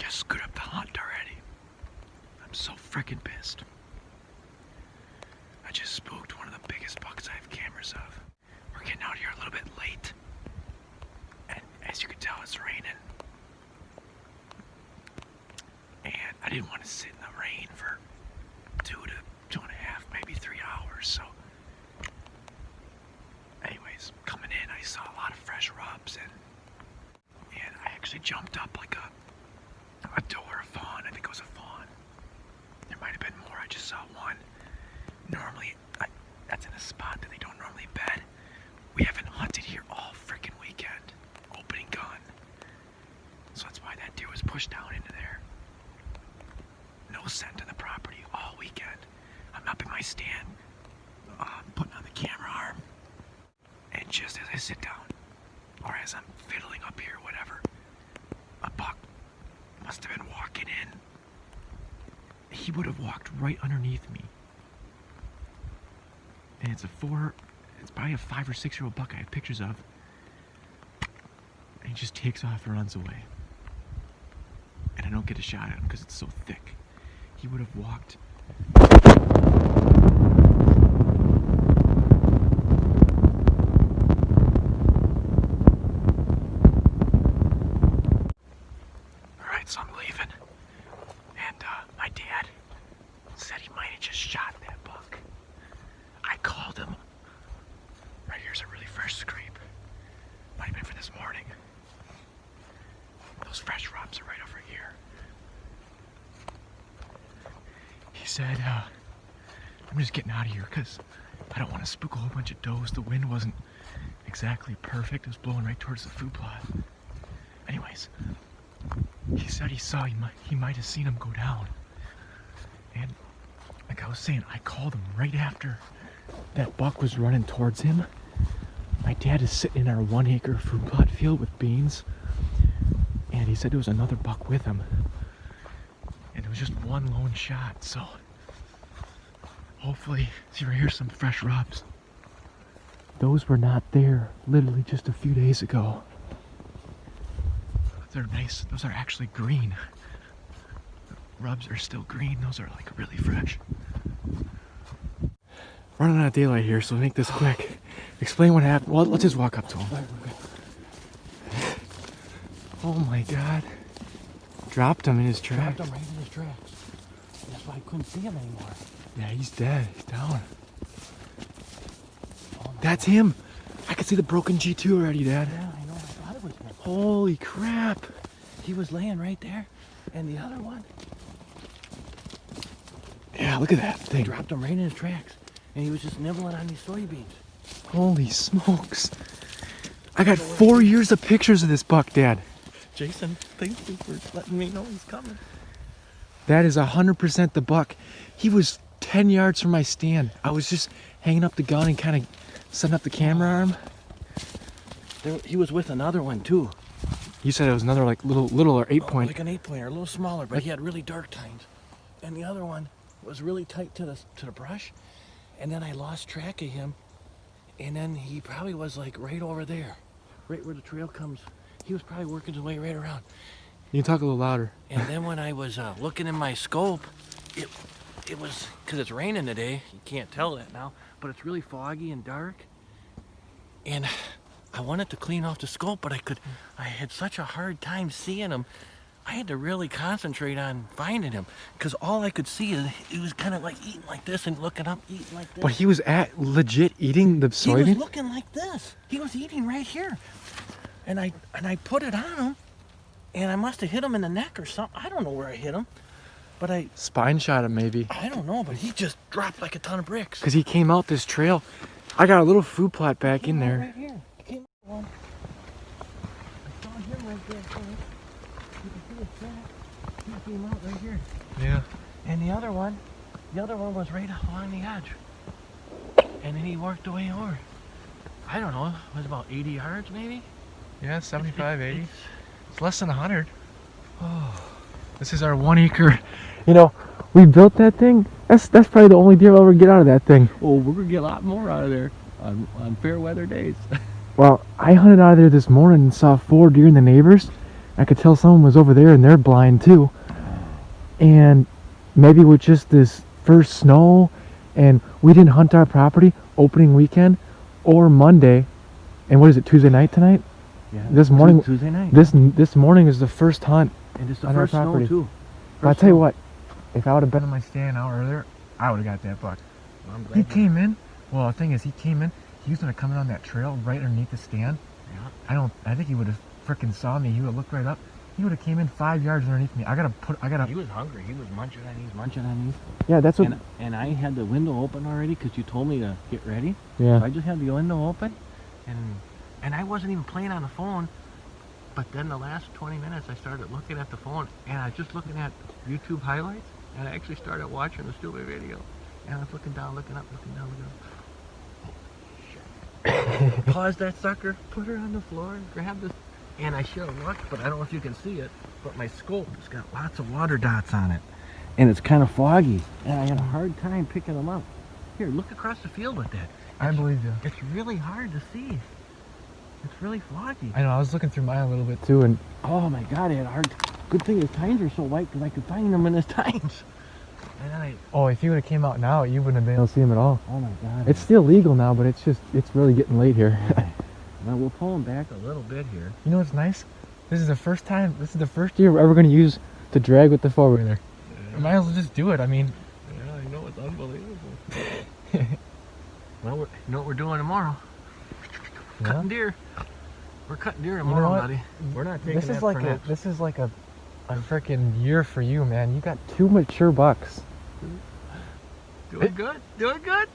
just screwed up the hunt already. I'm so freaking pissed. I just spooked one of the biggest bucks I have cameras of. We're getting out here a little bit late. And as you can tell, it's raining. And I didn't want to sit in the rain for 2 to 2.5, maybe 3 hours. So anyways, coming in, I saw a lot of fresh rubs, and I actually jumped up like a doe or a fawn. I think it was a fawn. There might have been more. I just saw one. Normally, that's in a spot that they don't normally bed. We haven't hunted here all freaking weekend. Opening gun. So that's why that deer was pushed down into there. No scent on the property all weekend. I'm up in my stand, putting on the camera arm. And just as I sit down, or as I'm fiddling up here, whatever, a buck must have been walking in. He would have walked right underneath me. And it's probably a 5 or 6 year old buck I have pictures of. And he just takes off and runs away. And I don't get a shot at him because it's so thick. He would have walked. Alright, so I'm leaving. And my dad said he might have just shot that buck. I called him. Right here's a really fresh scrape. Might have been for this morning. Those fresh rubs are right over here. He said, I'm just getting out of here because I don't want to spook a whole bunch of does. The wind wasn't exactly perfect. It was blowing right towards the food plot. Anyways, he said he might have seen him go down. And like I was saying, I called him right after that buck was running towards him. My dad is sitting in our 1 acre food plot field with beans. And he said there was another buck with him. And it was just one lone shot, so hopefully, see right here, some fresh rubs. Those were not there literally just a few days ago. They're nice. Those are actually green. The rubs are still green. Those are like really fresh. Running out of daylight here, so make this quick. Explain what happened. Well, let's just walk up to him. Oh my God. Dropped him in his tracks. Dropped him right in his tracks. That's why I couldn't see him anymore. Yeah, he's dead. He's down. Oh, that's him. I can see the broken G2 already, Dad. Yeah, I know. I thought it was him. Holy crap. He was laying right there. And the other one. Yeah, look at that thing. Dropped him right in his tracks. And he was just nibbling on these soybeans. Holy smokes. I got 4 years of pictures of this buck, Dad. Jason, thank you for letting me know he's coming. That is 100% the buck. He was 10 yards from my stand. I was just hanging up the gun and kind of setting up the camera arm. He was with another one too. You said it was another like little or 8-point. Like an 8-pointer, a little smaller, but he had really dark tines. And the other one was really tight to the brush. And then I lost track of him. And then he probably was like right over there, right where the trail comes. He was probably working his way right around. You can talk a little louder. And then when I was looking in my scope, it was, because it's raining today, you can't tell that now, but it's really foggy and dark. And I wanted to clean off the scope, but I had such a hard time seeing him. I had to really concentrate on finding him, because all I could see is he was kind of like eating like this and looking up, eating like this. But he was legit eating the soybean? He was looking like this. He was eating right here. And I put it on him, and I must have hit him in the neck or something. I don't know where I hit him, but spine shot him maybe. I don't know, but he just dropped like a ton of bricks. Because he came out this trail. I got a little food plot back in there. Right here. He came out one. I saw him right there. You can see his track. He came out right here. Yeah. And the other one was right along the edge. And then he worked away over. I don't know, it was about 80 yards maybe? Yeah, 75, 80. It's less than 100. Oh, this is our 1 acre. You know, we built that thing. That's probably the only deer I'll ever get out of that thing. Well, we're gonna get a lot more out of there on fair weather days. Well, I hunted out of there this morning and saw 4 deer in the neighbors. I could tell someone was over there and they're blind too. And maybe with just this first snow, and we didn't hunt our property opening weekend or Monday. And what is it, Tuesday night tonight? Yeah. This morning, Tuesday night. This morning is the first hunt and it's the on our first snow property. too. But I'll First tell you snow. what, if I would have been on my stand an hour earlier, I would have got that buck. Well, I'm glad He you- came in. Well, the thing is, he came in. He was gonna come in on that trail right underneath the stand. Yeah. I think he would have frickin' saw me. He would have looked right up. He would have came in 5 yards underneath me. I gotta. He was hungry. He was munching on these. Yeah, that's what. And I had the window open already because you told me to get ready. Yeah. So I just had the window open, and I wasn't even playing on the phone. But then the last 20 minutes, I started looking at the phone, and I was just looking at YouTube highlights, and I actually started watching the stupid video. And I was looking down, looking up, looking down, looking up. Pause that sucker, put her on the floor, and grab this. And I should have looked, but I don't know if you can see it, but my scope has got lots of water dots on it. And it's kind of foggy, and I had a hard time picking them up. Here, look across the field with that. I believe you. It's really hard to see. It's really foggy. I know. I was looking through mine a little bit too, and Oh my God, I had a hard. Good thing his tines are so white because I could find them in his tines. And then if he would have came out now, you wouldn't have been able to see him at all. oh my God. It's still legal now, but it's really getting late here. Well, we'll pull him back a little bit here. You know what's nice? This is the first year we're ever going to use the drag with the four-wheeler. Might as well just do it. I mean, Yeah, I know, it's unbelievable. Well, you know what we're doing tomorrow? Yeah. Cutting deer. We're cutting deer know tomorrow, what? buddy. We're not taking this that is like for a next. this is like a freaking year for you, man. You got 2 mature bucks. Doing good. Doing good.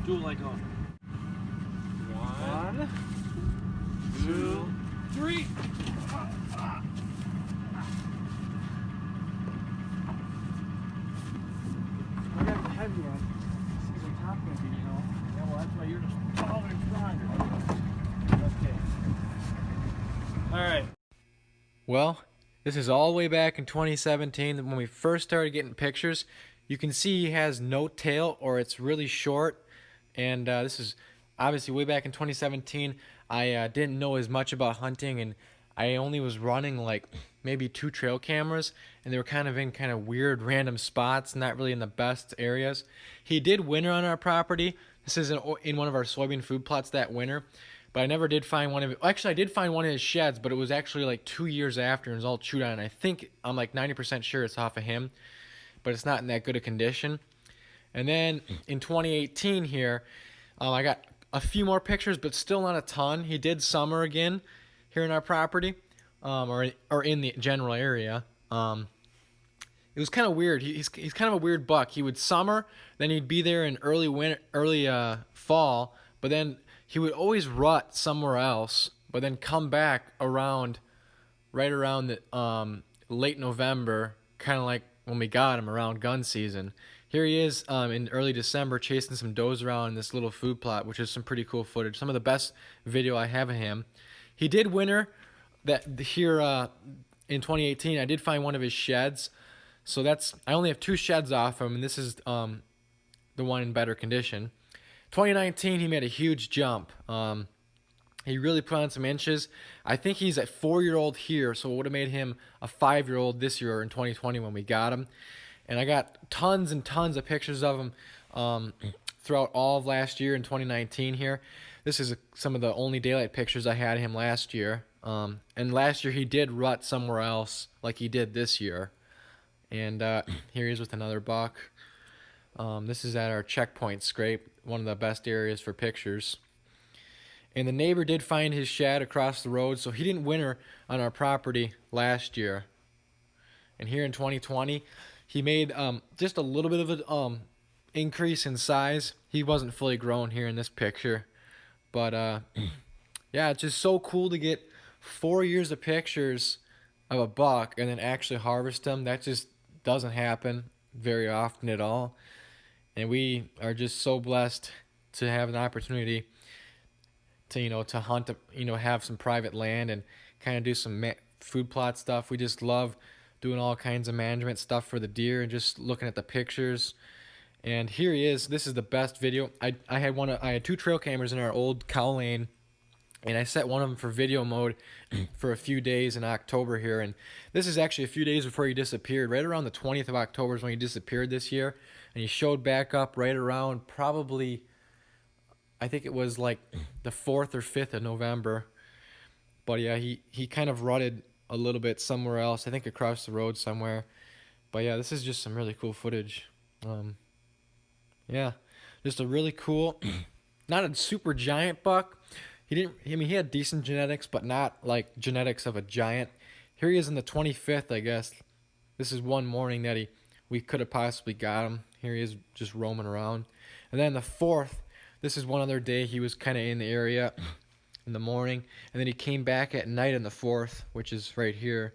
Do like a 1, 2, 3. I got the heavy one. See the top gonna be, you know. Yeah, well, that's why you're just taller and stronger. Okay. All right. Well, this is all the way back in 2017 when we first started getting pictures. You can see he has no tail, or it's really short. And this is obviously way back in 2017. I didn't know as much about hunting, and I only was running like maybe 2 trail cameras, and they were kind of in kind of weird random spots, not really in the best areas. He did winter on our property. This is in one of our soybean food plots that winter, but I never did find one of it. Actually, I did find one of his sheds, but it was actually like 2 years after, and it was all chewed on. And I think I'm like 90% sure it's off of him, but it's not in that good a condition. And then in 2018 here, I got a few more pictures, but still not a ton. He did summer again here in our property, or in the general area. It was kind of weird. He's kind of a weird buck. He would summer, then he'd be there in early fall, but then he would always rut somewhere else, but then come back right around the late November, kind of like when we got him around gun season. Here he is in early December chasing some does around in this little food plot, which is some pretty cool footage. Some of the best video I have of him. He did winter here in 2018. I did find one of his sheds. So I only have 2 sheds off him, and this is the one in better condition. 2019, he made a huge jump. He really put on some inches. I think he's at 4-year-old here, so it would have made him a 5-year-old this year in 2020 when we got him. And I got tons and tons of pictures of him throughout all of last year in 2019 here. This is some of the only daylight pictures I had of him last year. And last year he did rut somewhere else like he did this year. And here he is with another buck. This is at our checkpoint scrape, one of the best areas for pictures. And the neighbor did find his shed across the road, so he didn't winter on our property last year. And here in 2020, he made just a little bit of an increase in size. He wasn't fully grown here in this picture. But, yeah, it's just so cool to get 4 years of pictures of a buck and then actually harvest them, that just doesn't happen very often at all. And we are just so blessed to have an opportunity to, to hunt, have some private land and kind of do some food plot stuff. We just love doing all kinds of management stuff for the deer and just looking at the pictures. And here he is. This is the best video. I had two trail cameras in our old cow lane, and I set one of them for video mode for a few days in October here. And this is actually a few days before he disappeared. Right around the 20th of October is when he disappeared this year. And he showed back up right around probably, I think it was like the 4th or 5th of November. But yeah, he kind of rutted a little bit somewhere else. I think across the road somewhere. But yeah, this is just some really cool footage. Yeah, just a really cool, not a super giant buck. He had decent genetics, but not like genetics of a giant. Here he is in the 25th, I guess. This is one morning that we could have possibly got him. Here he is just roaming around. And then the 4th, this is one other day he was kind of in the area in the morning. And then he came back at night on the 4th, which is right here.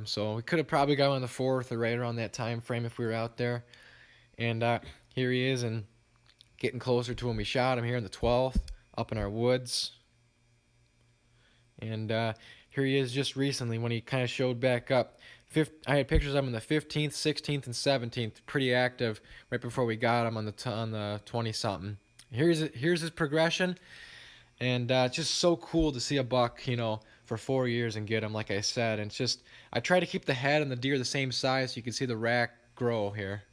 So we could have probably got him on the 4th or right around that time frame if we were out there. And here he is, and getting closer to when we shot him here on the 12th, up in our woods. And here he is just recently when he kind of showed back up. I had pictures of him on the 15th, 16th, and 17th, pretty active right before we got him on the 20-something. Here's his progression, and it's just so cool to see a buck, for 4 years and get him, like I said. And it's just, I try to keep the head and the deer the same size so you can see the rack grow here.